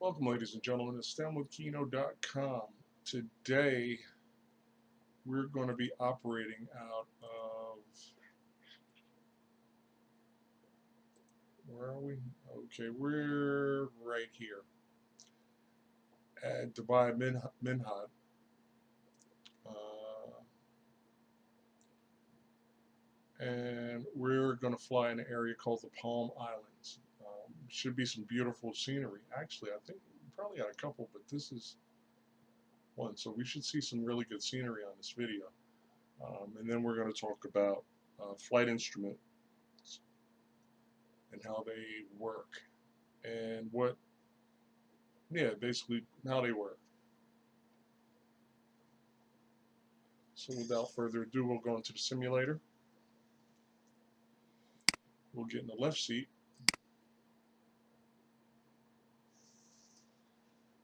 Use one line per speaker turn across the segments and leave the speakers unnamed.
Welcome, ladies and gentlemen, to STEMwithKino.com. Today, we're going to be operating out of, where are we? Okay, we're right here at Dubai Minhad. And we're going to fly in an area called the Palm Islands. Should be some beautiful scenery. Actually, I think we probably got a couple, but this is one. So we should see some really good scenery on this video. And then we're going to talk about flight instruments and how they work and basically how they work. So without further ado, we'll go into the simulator. We'll get in the left seat.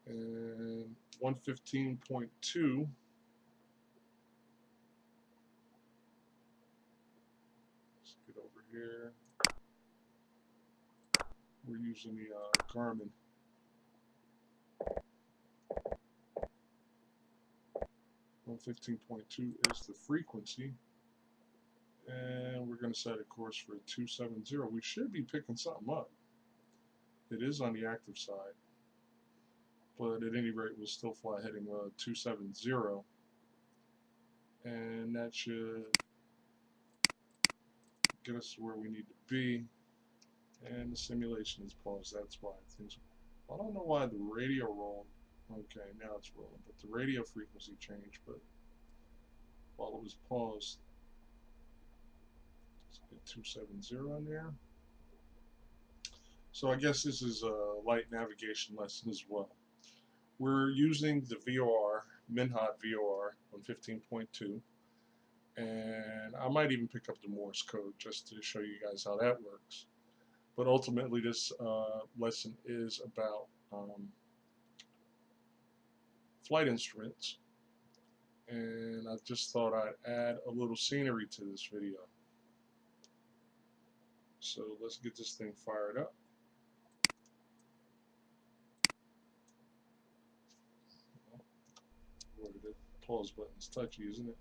And 115.2. Let's get over here. We're using the Garmin. 115.2 is the frequency. And we're going to set a course for 270. We should be picking something up. It is on the active side. But at any rate, we'll still fly heading 270. And that should get us to where we need to be. And the simulation is paused. That's why things. I don't know why the radio rolled. Okay, now it's rolling, but the radio frequency changed. But while it was paused, let's get 270 in there. So I guess this is a light navigation lesson as well. We're using the VOR, Minhad VOR 115.2. And I might even pick up the Morse code just to show you guys how that works. But ultimately, this lesson is about flight instruments. And I just thought I'd add a little scenery to this video. So let's get this thing fired up. Boy, the pause button's touchy, isn't it?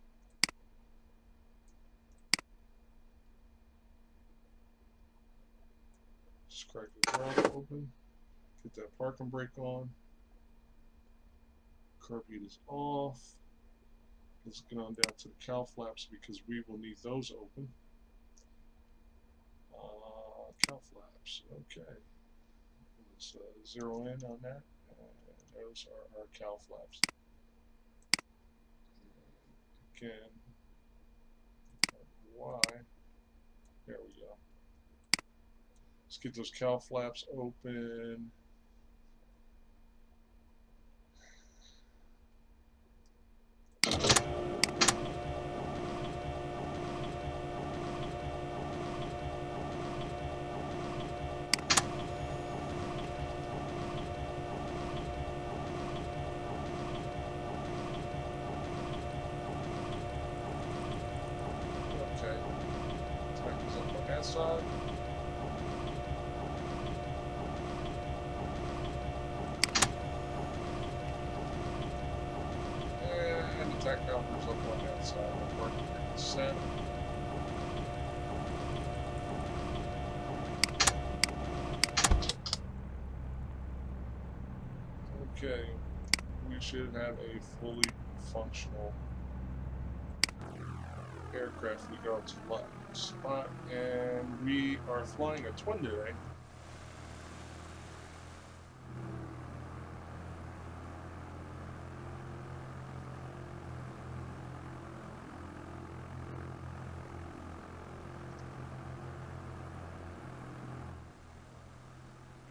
Just crack the throttle open. Get that parking brake on. Curb heat is off. Let's get on down to the cowl flaps because we will need those open. Cowl flaps, okay. Let's zero in on that. And those are our cowl flaps. Again, why? There we go. Let's get those cowl flaps open. Okay. Tightens up on that side. And the tachometer's up on that side. The parking brake is set. Okay, we should have a fully functional aircraft regards to spot, and we are flying a twin today.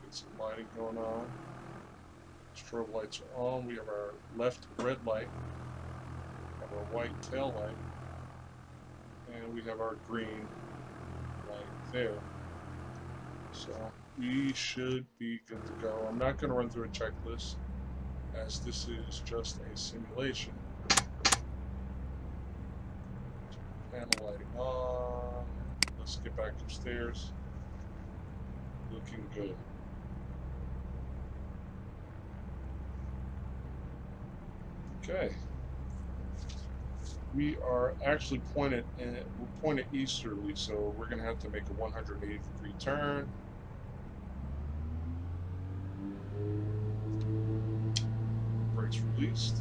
Get some lighting going on. Strobe lights are on. We have our left red light, we have our white tail light, and we have our green light there. So we should be good to go. I'm not going to run through a checklist as this is just a simulation. Panel lighting on. Let's get back upstairs. Looking good. Okay. We are actually pointed easterly, so we're going to have to make a 180-degree turn. Brakes released.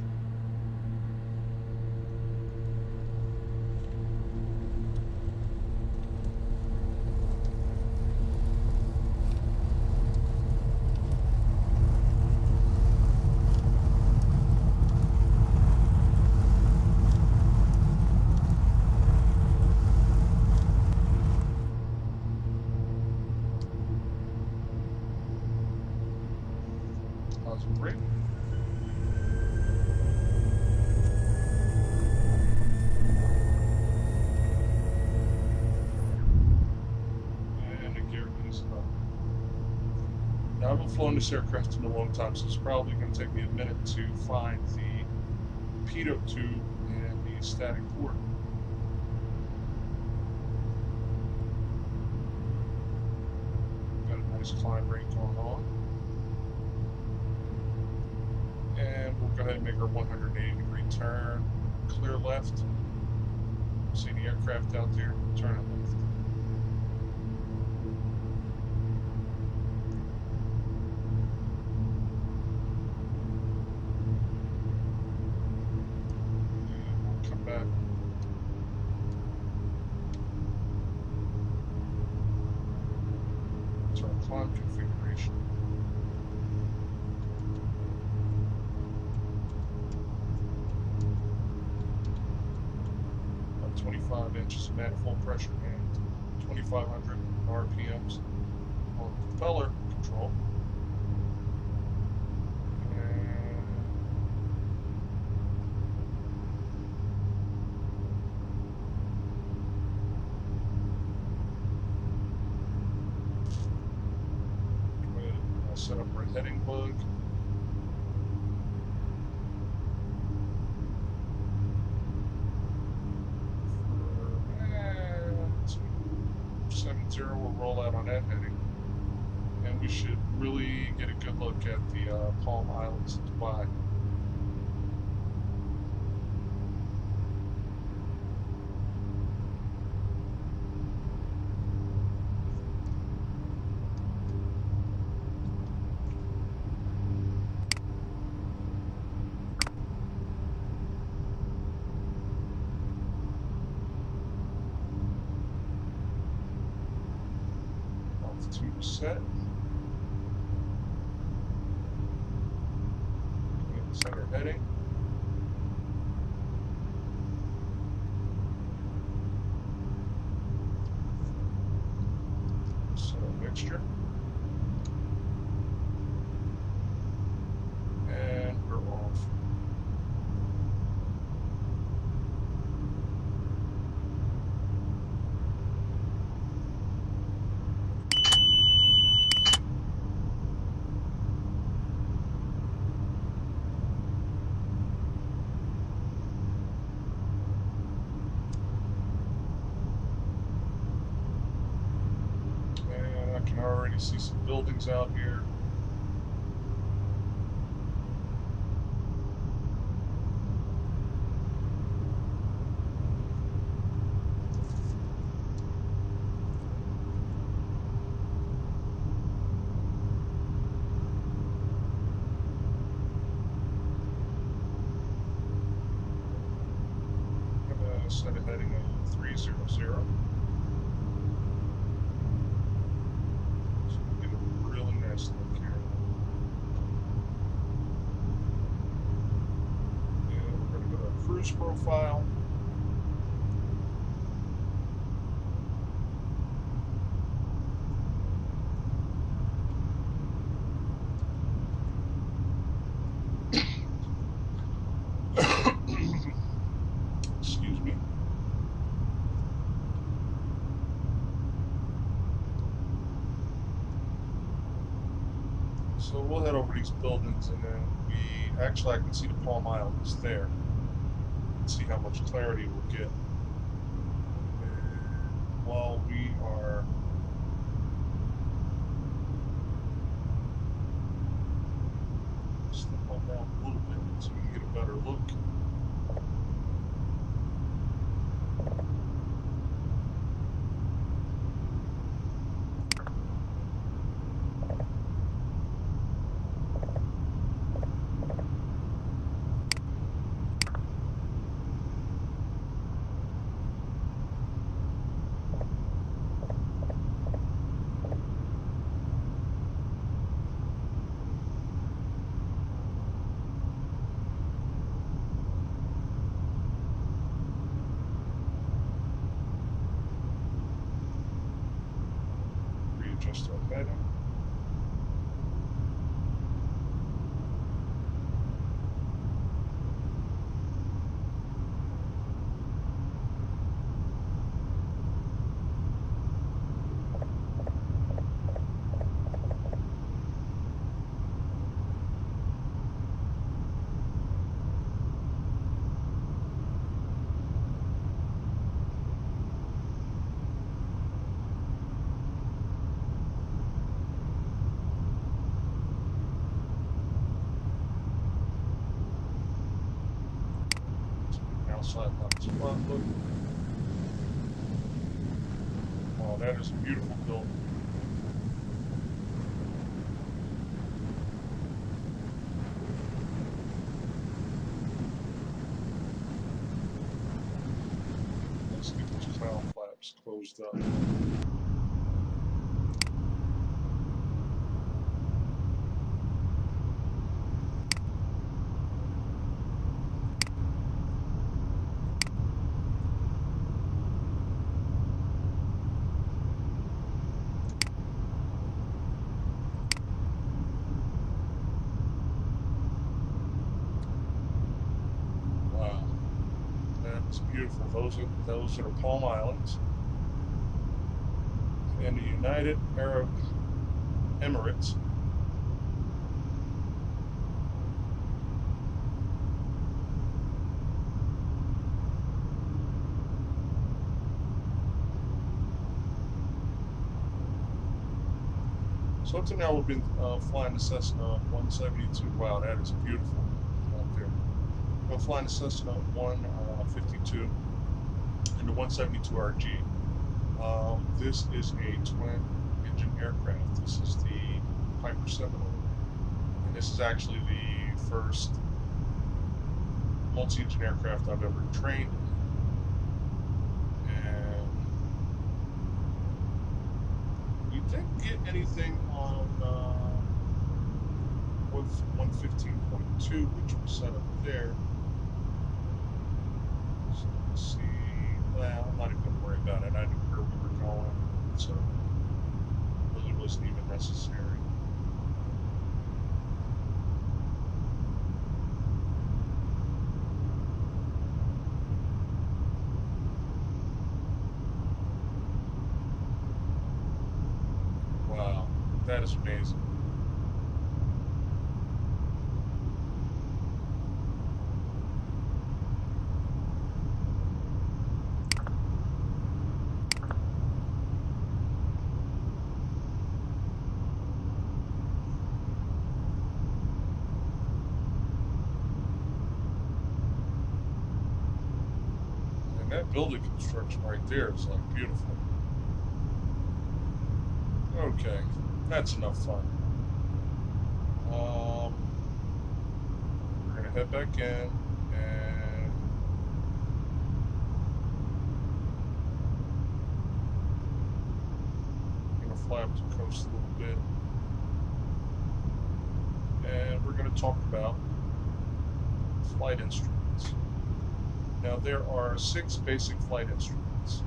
Pause and brake. And the gear is up. Now, I haven't flown this aircraft in a long time, so it's probably going to take me a minute to find the pitot tube and the static port. Got a nice climb rate going on. And we'll go ahead and make our 180-degree turn. Clear left. See the aircraft out there? Turn it left. And we'll come back. To our climb configuration. About 25 inches of manifold pressure and 2,500 RPMs on propeller control. Set up our heading bug. For 270, we'll roll out on that heading. And we should really get a good look at the Palm Islands of Dubai. Altitude set. Center heading. So mixture. And we're off. And I can already see some buildings out here. Set a heading of 300. So we get a really nice look here. And we're going to go to our cruise profile. Excuse me. So we'll head over these buildings, and then I can see the Palm Islands there. Let's see how much clarity we'll get. And while we are step on down a little bit. so we can get a better look. Readjust our heading. Outside left front look. Oh, that is a beautiful building. Let's get those cloud flaps closed up. Wow, that's beautiful. Those are Palm Islands and the United Arab Emirates. So up to now we've been flying the Cessna 172. Wow, that is beautiful out there. We're flying the Cessna 152 and the 172 RG. This is a twin-engine aircraft. This is the Piper Seminole, and this is actually the first multi-engine aircraft I've ever trained in. And we didn't get anything on 115.2, which was set up there. So let's see. Well, I'm not even going to worry about it. I knew where we were going, so it really wasn't even necessary. Wow, that is amazing. That building construction right there is like beautiful. Okay, that's enough fun. We're gonna head back in and I'm gonna fly up the coast a little bit, and we're gonna talk about flight instruments. Now, there are 6 basic flight instruments.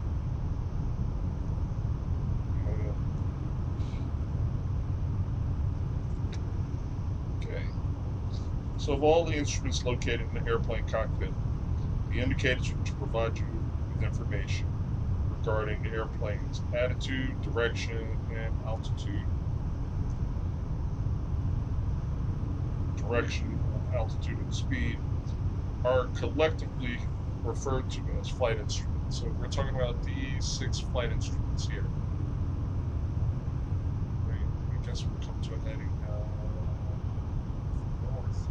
Okay. So, of all the instruments located in the airplane cockpit, the indicators which provide you with information regarding the airplane's attitude, direction, and altitude. Direction, altitude, and speed are collectively referred to as flight instruments. So we're talking about these 6 flight instruments here. Right. I guess we'll come to a heading north.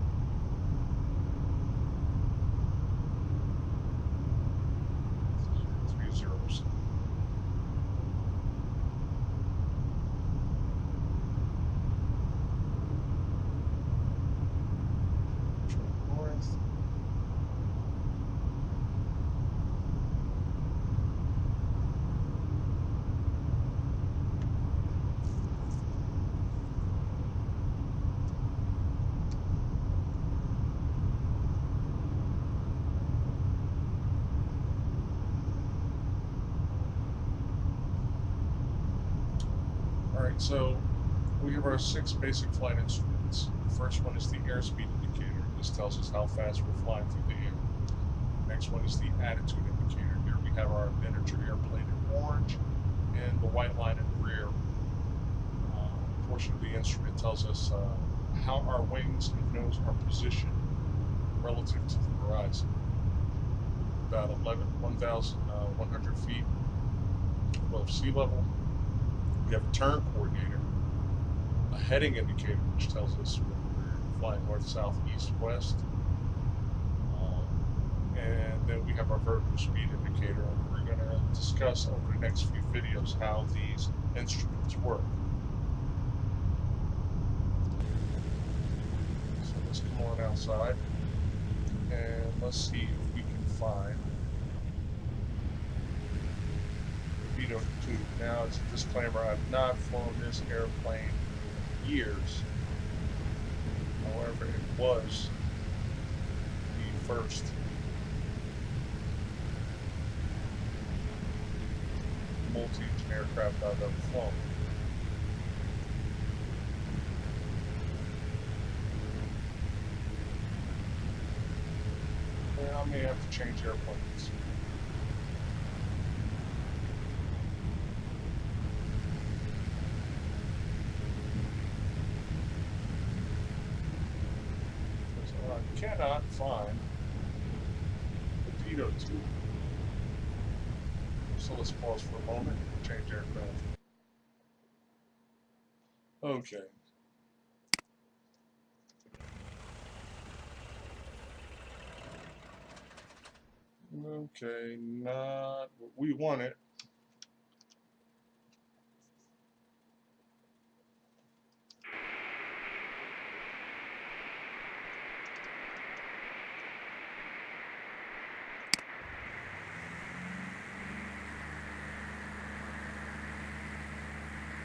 Alright, so we have our 6 basic flight instruments. The first one is the airspeed indicator. This tells us how fast we're flying through the air. Next one is the attitude indicator. Here we have our miniature airplane in orange and the white line in the rear. Portion of the instrument tells us how our wings and nose are positioned relative to the horizon. About 1,100 feet above sea level. We have a turn coordinator, a heading indicator, which tells us when we're flying north, south, east, west. And then we have our vertical speed indicator. And we're going to discuss over the next few videos how these instruments work. So let's come on outside and let's see if we can find the pitot tube. Now, it's a disclaimer, I've not flown this airplane in years. However, it was the first multi-engine aircraft I've ever flown. And I may have to change airplanes. I cannot find the pitot tube. So let's pause for a moment and change aircraft. Okay. Okay, not what we wanted.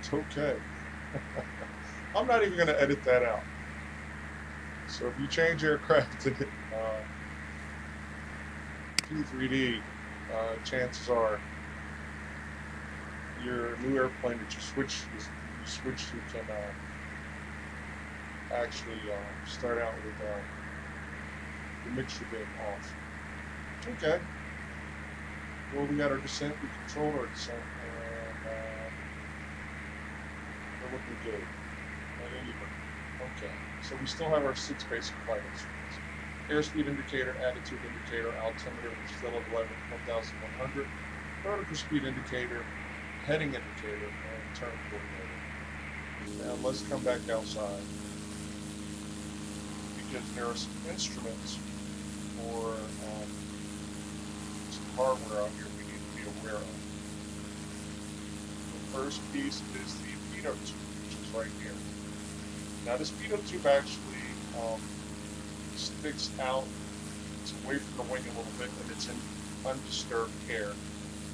It's okay. I'm not even going to edit that out. So if you change aircraft to P3D, chances are your new airplane that you switch to can actually start out with the mixture being off. Okay. Well, we got our descent. We controlled our descent, and we're looking good. Okay. So we still have our 6 basic flight instruments. Airspeed indicator, attitude indicator, altimeter, which is still at 1,100, vertical speed indicator, heading indicator, and turn coordinator. Now let's come back outside, because there are some instruments or some hardware out here we need to be aware of. The first piece is the pitot tube, which is right here. Now this pitot tube actually sticks out, it's away from the wing a little bit, and it's in undisturbed air.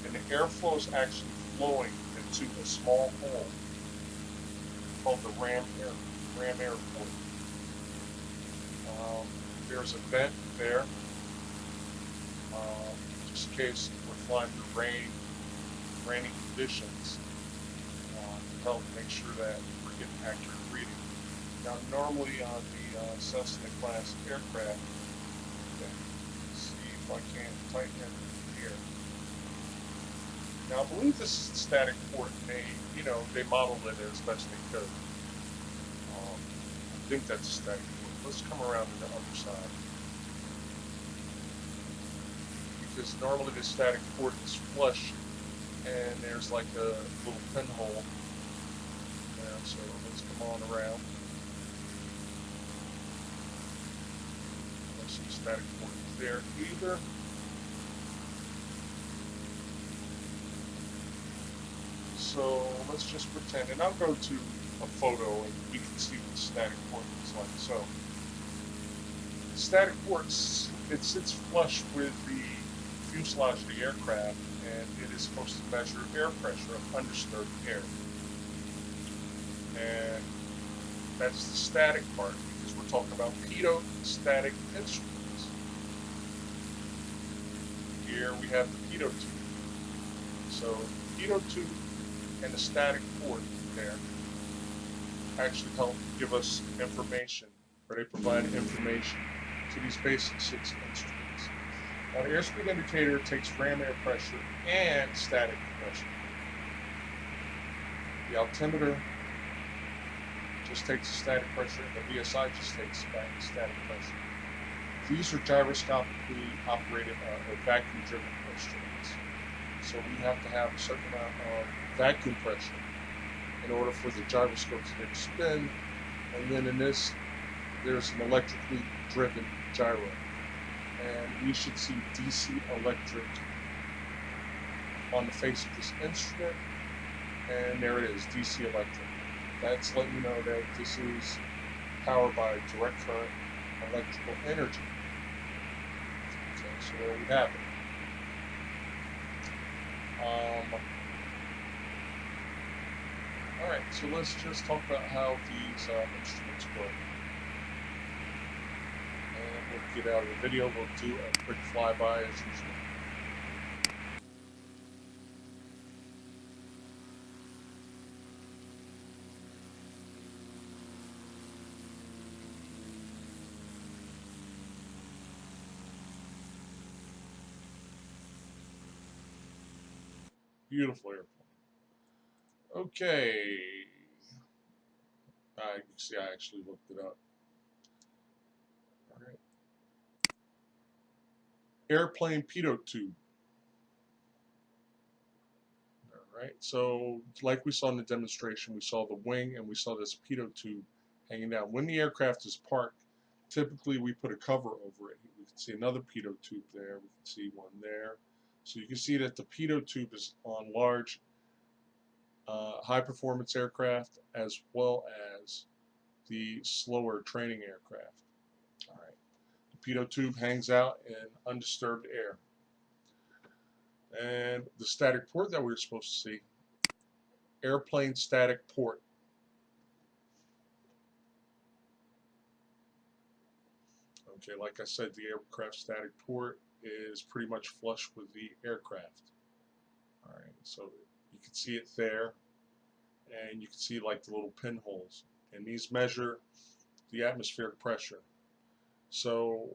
And the airflow is actually flowing into a small hole called the ram air port. There's a vent there, just in case we're flying through rainy conditions, to help make sure that we're getting accurate reading. Now, normally on the Cessna class aircraft, okay, let's see if I can tighten it here. Now, I believe this is the static port, and they modeled it as best they could. I think that's a static port. Let's come around to the other side. Because normally the static port is flush, and there's like a little pinhole. Yeah, so let's come on around. Let's see, static port is there either. So let's just pretend, and I'll go to a photo and we can see what the static port looks like. So the static port, it sits flush with the fuselage of the aircraft, and it is supposed to measure air pressure of undisturbed air. And that's the static part, because we're talking about pitot static instruments. Here we have the pitot tube. So pitot tube and the static port there actually help give us information, or they provide information to these basic 6 instruments. Now, the airspeed indicator takes ram air pressure and static pressure. The altimeter just takes static pressure, and the VSI just takes static pressure. These are gyroscopically operated or vacuum-driven instruments. So we have to have a certain amount of vacuum pressure in order for the gyroscope to spin. And then in this, there's an electrically driven gyro. And we should see DC electric on the face of this instrument. And there it is, DC electric. That's letting you know that this is powered by direct current electrical energy. Okay, so there we have it. Alright, so let's just talk about how these instruments work. And we'll get out of the video, we'll do a quick flyby as usual. Beautiful airplane. Okay. You can see I actually looked it up. All right. Airplane pitot tube. All right. So, like we saw in the demonstration, we saw the wing and we saw this pitot tube hanging down. When the aircraft is parked, typically we put a cover over it. We can see another pitot tube there. We can see one there. So you can see that the pitot tube is on large high-performance aircraft as well as the slower training aircraft. All right. The pitot tube hangs out in undisturbed air. And the static port that we were supposed to see, airplane static port. Okay, like I said, the aircraft static port is pretty much flush with the aircraft. All right, so you can see it there, and you can see like the little pinholes, and these measure the atmospheric pressure. So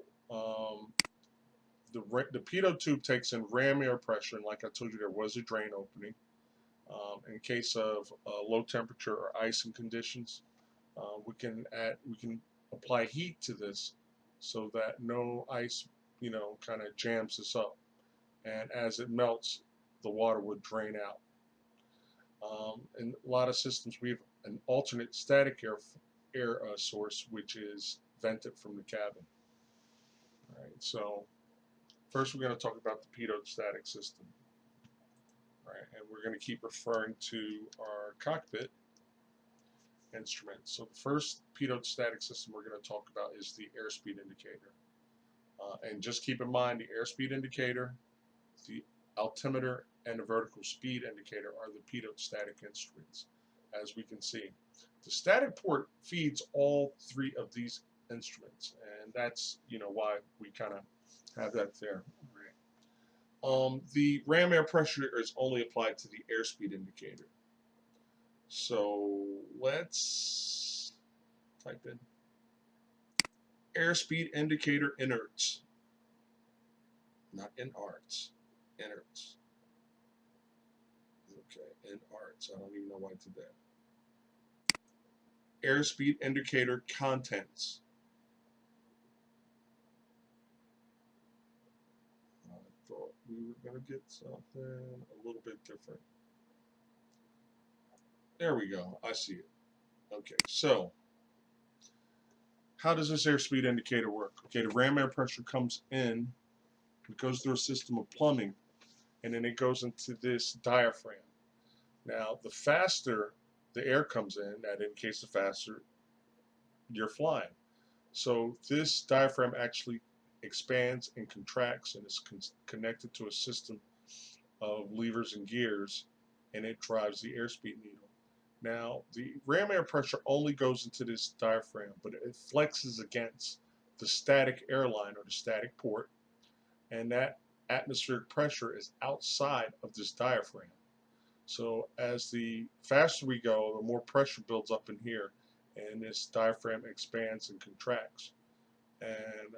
the pitot tube takes in ram air pressure, and like I told you, there was a drain opening. In case of low temperature or icing conditions, we can apply heat to this so that no ice, kind of jams this up. And as it melts, the water would drain out. In a lot of systems, we have an alternate static air source, which is vented from the cabin. All right, so first we're going to talk about the pitot static system. All right, and we're going to keep referring to our cockpit instruments. So the first pitot static system we're going to talk about is the airspeed indicator. And just keep in mind the airspeed indicator, the altimeter, and the vertical speed indicator are the pitot static instruments, as we can see. The static port feeds all 3 of these instruments, and that's why we kind of have that there. Right. The ram air pressure is only applied to the airspeed indicator. So let's type in airspeed indicator inerts, not in arts, inerts. Okay, in arts. I don't even know why I did that. Airspeed indicator contents. I thought we were going to get something a little bit different. There we go. I see it. Okay, so how does this airspeed indicator work? Okay, the ram air pressure comes in, it goes through a system of plumbing, and then it goes into this diaphragm. Now, the faster the air comes in, that indicates the faster you're flying. So this diaphragm actually expands and contracts and is connected to a system of levers and gears, and it drives the airspeed needle. Now, the ram air pressure only goes into this diaphragm, but it flexes against the static airline or the static port, and that atmospheric pressure is outside of this diaphragm. So as the faster we go, the more pressure builds up in here, and this diaphragm expands and contracts. And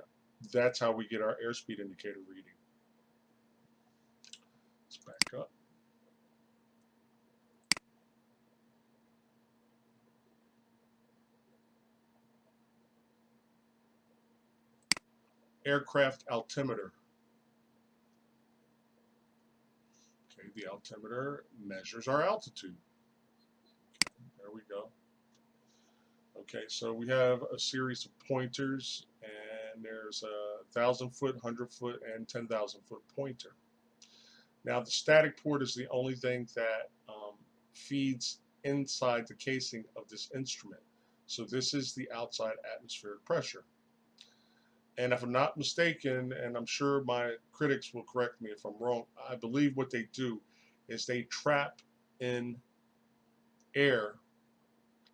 that's how we get our airspeed indicator reading. Let's back up. Aircraft altimeter. Okay, the altimeter measures our altitude. There we go. Okay, so we have a series of pointers, and there's a 1,000-foot, 100-foot, and 10,000-foot pointer. Now, the static port is the only thing that feeds inside the casing of this instrument. So this is the outside atmospheric pressure. And if I'm not mistaken, and I'm sure my critics will correct me if I'm wrong, I believe what they do is they trap in air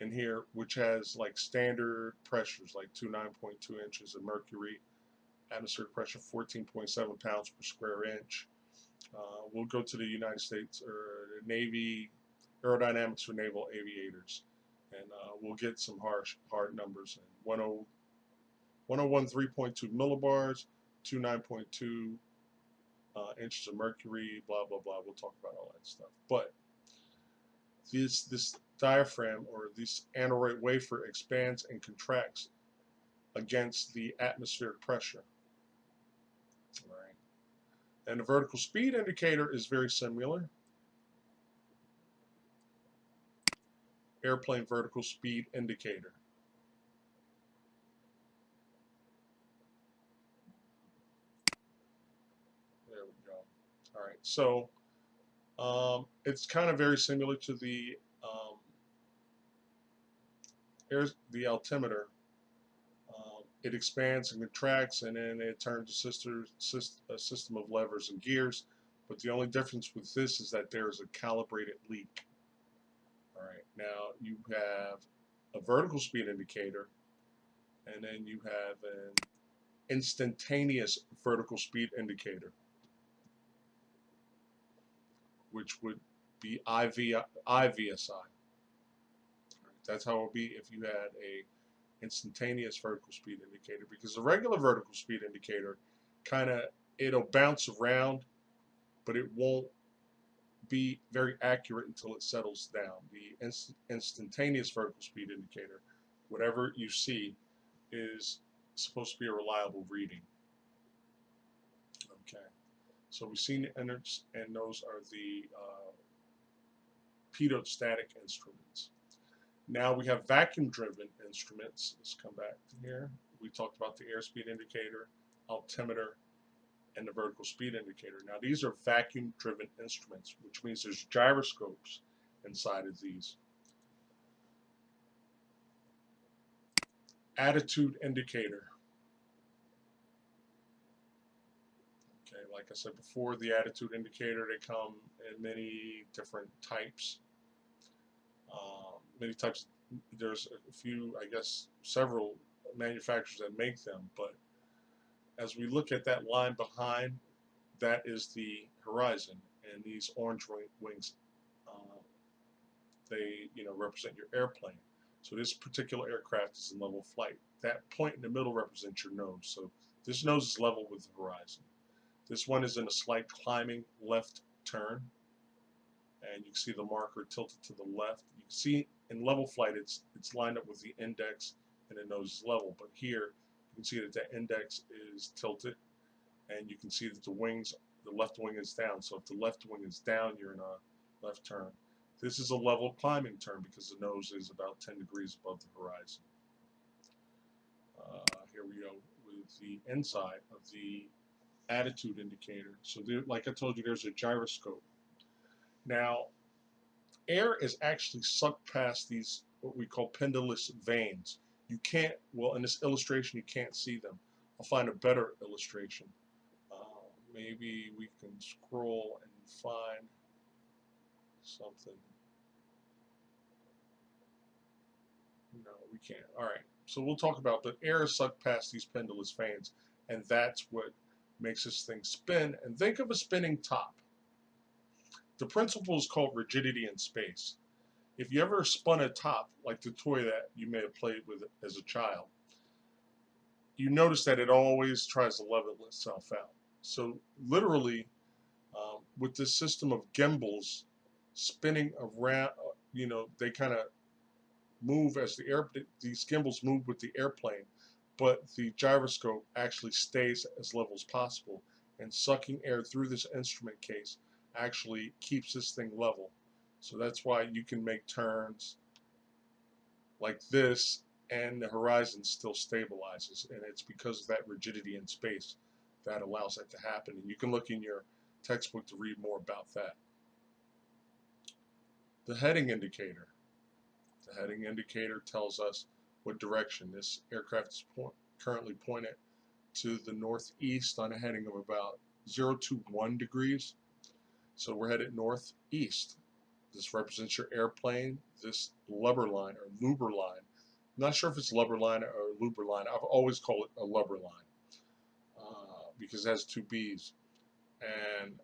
in here, which has like standard pressures, like 9.2 inches of mercury, atmospheric pressure 14.7 pounds per square inch. We'll go to the United States or the Navy, aerodynamics for naval aviators, and we'll get some hard numbers. And 101.3.2 millibars, 9.2 inches of mercury, blah blah blah. We'll talk about all that stuff. But this diaphragm, or this aneroid wafer, expands and contracts against the atmospheric pressure. All right. And the vertical speed indicator is very similar. Airplane vertical speed indicator. There we go. All right. So it's kind of very similar to the altimeter. It expands and contracts, and then it turns a system of levers and gears. But the only difference with this is that there is a calibrated leak. All right, now you have a vertical speed indicator, and then you have an instantaneous vertical speed indicator, which would be IVSI. That's how it would be if you had a instantaneous vertical speed indicator, because the regular vertical speed indicator it'll bounce around, but it won't be very accurate until it settles down. The instantaneous vertical speed indicator, whatever you see, is supposed to be a reliable reading. Okay, so we've seen the innards, and those are the pitot static instruments. Now we have vacuum-driven instruments. Let's come back to here. We talked about the airspeed indicator, altimeter, and the vertical speed indicator. Now these are vacuum-driven instruments, which means there's gyroscopes inside of these. Attitude indicator. Okay, like I said before, the attitude indicator, they come in many different types. There's a few, I guess, several manufacturers that make them, but as we look at that line behind, that is the horizon, and these orange wings, they represent your airplane. So this particular aircraft is in level flight. That point in the middle represents your nose. So this nose is level with the horizon. This one is in a slight climbing left turn, and you can see the marker tilted to the left. You can see in level flight it's lined up with the index, and the nose is level. But here you can see that the index is tilted, and you can see that the left wing is down. So if the left wing is down, you're in a left turn. This is a level climbing turn because the nose is about 10 degrees above the horizon. Here we go with the inside of the attitude indicator. So there, like I told you, there's a gyroscope. Now, air is actually sucked past these, what we call pendulous veins. You can't, well, in this illustration, you can't see them. I'll find a better illustration. Maybe we can scroll and find something. No, we can't. All right. So we'll talk about, but air is sucked past these pendulous veins, and that's what makes this thing spin. And think of a spinning top. The principle is called rigidity in space. if you ever spun a top, like the toy that you may have played with as a child, you notice that it always tries to level itself out. So literally, with this system of gimbals spinning around, they kind of move as these gimbals move with the airplane, but the gyroscope actually stays as level as possible. And sucking air through this instrument case actually keeps this thing level. So that's why you can make turns like this and the horizon still stabilizes. And it's because of that rigidity in space that allows that to happen. And you can look in your textbook to read more about that. The heading indicator. The heading indicator tells us what direction this aircraft is currently pointed to the northeast on a heading of about 0 to 1 degrees. So we're headed northeast. This represents your airplane. This lubber line or lubber line. I'm not sure if it's lubber line or lubber line. I've always called it a lubber line because it has two B's.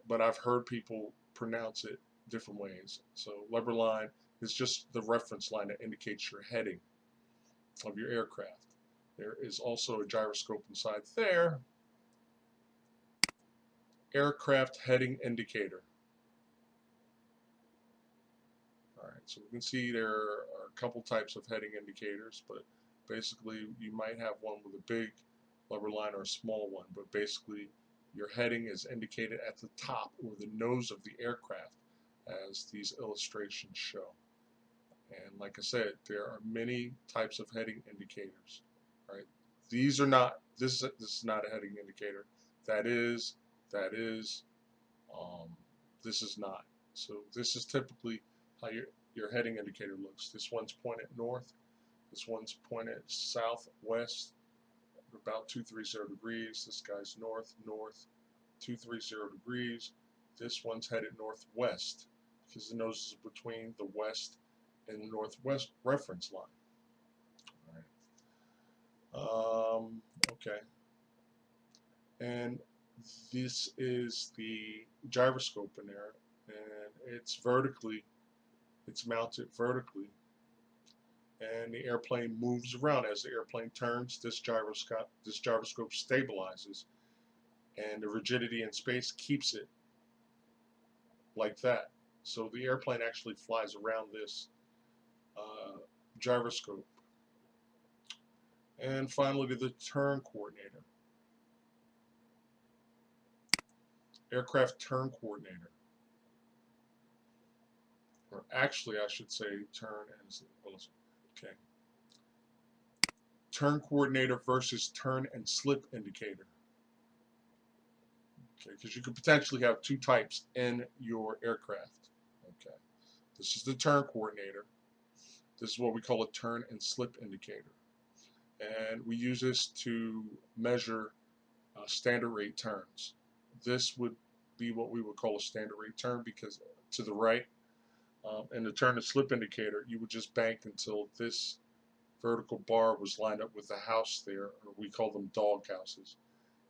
But I've heard people pronounce it different ways. So lubber line is just the reference line that indicates your heading of your aircraft. There is also a gyroscope inside there. Aircraft heading indicator. All right, so we can see there are a couple types of heading indicators, but basically you might have one with a big lubber line or a small one, but basically your heading is indicated at the top or the nose of the aircraft, as these illustrations show. And like I said, there are many types of heading indicators. Right? These are not. This is not a heading indicator. That is. This is not. So this is typically how your heading indicator looks. This one's pointed north. This one's pointed southwest, about 230 degrees. This guy's north, 230 degrees. This one's headed northwest because the nose is between the west and the northwest reference line. All right. Okay. And this is the gyroscope in there, and it's mounted vertically, and the airplane moves around. As the airplane turns, this gyroscope stabilizes, and the rigidity in space keeps it like that. So the airplane actually flies around this gyroscope. And finally, the turn coordinator. Aircraft turn coordinator. Or actually, I should say turn and okay. Turn coordinator versus turn and slip indicator. Okay, because you could potentially have two types in your aircraft. Okay, this is the turn coordinator. This is what we call a turn and slip indicator, and we use this to measure standard rate turns. This would be what we would call a standard rate turn because to the right, and the turn and slip indicator, you would just bank until this vertical bar was lined up with the house there, or we call them dog houses,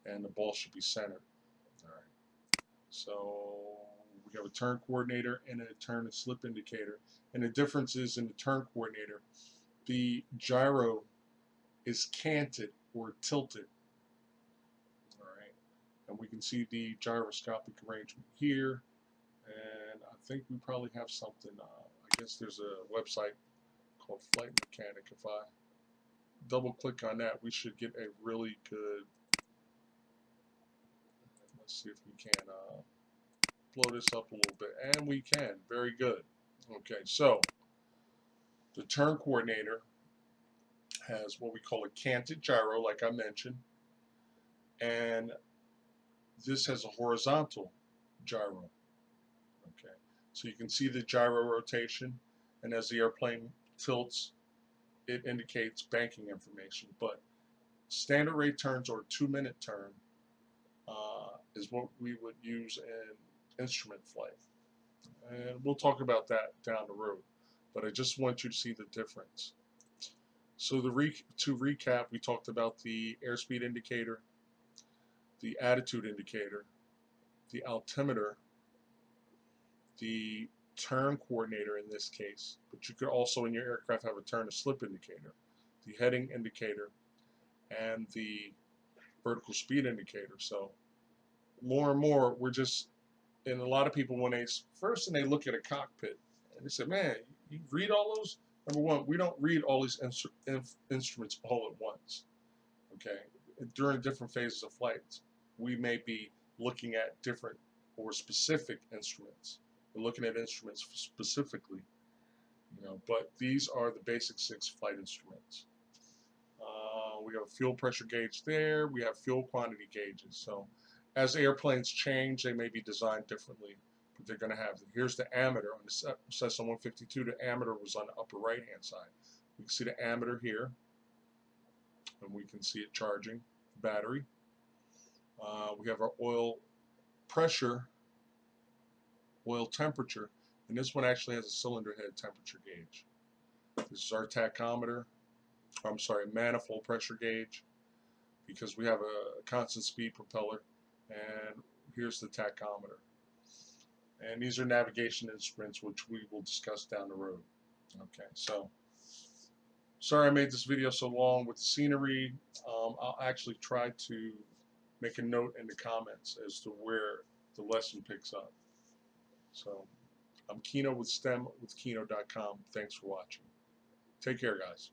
and the ball should be centered. All right. So we have a turn coordinator and a turn and slip indicator, and the difference is in the turn coordinator, the gyro is canted or tilted. All right, and we can see the gyroscopic arrangement here, and I think we probably have something. I guess there's a website called Flight Mechanic. If I double click on that, we should get a really good. Let's see if we can blow this up a little bit, and we can. Very good. Okay, so the turn coordinator has what we call a canted gyro, like I mentioned, and this has a horizontal gyro. Okay, so you can see the gyro rotation, and as the airplane tilts, it indicates banking information. But standard rate turns or 2-minute turn is what we would use in instrument flight. And we'll talk about that down the road. But I just want you to see the difference. So to recap, we talked about the airspeed indicator, the attitude indicator, the altimeter, the turn coordinator in this case, but you could also in your aircraft have a turn to slip indicator, the heading indicator, and the vertical speed indicator. So more and more, we're just, and a lot of people when they first and they look at a cockpit and they say, man, you read all those? Number one, we don't read all these instruments all at once. Okay, during different phases of flights, we may be looking at different or specific instruments. We're looking at instruments specifically, but these are the basic 6 flight instruments. We have a fuel pressure gauge there. We have fuel quantity gauges. So as airplanes change, they may be designed differently, but they're going to have them. Here's the ammeter on the Cessna 152. The ammeter was on the upper right-hand side. We can see the ammeter here, and we can see it charging the battery. We have our oil pressure, oil temperature, and this one actually has a cylinder head temperature gauge. This is our tachometer. I'm sorry, manifold pressure gauge, because we have a constant speed propeller, and here's the tachometer. And these are navigation instruments, which we will discuss down the road. Okay, so sorry I made this video so long with the scenery. I'll actually try to make a note in the comments as to where the lesson picks up. So I'm Kino with STEM with Kino.com. Thanks for watching. Take care, guys.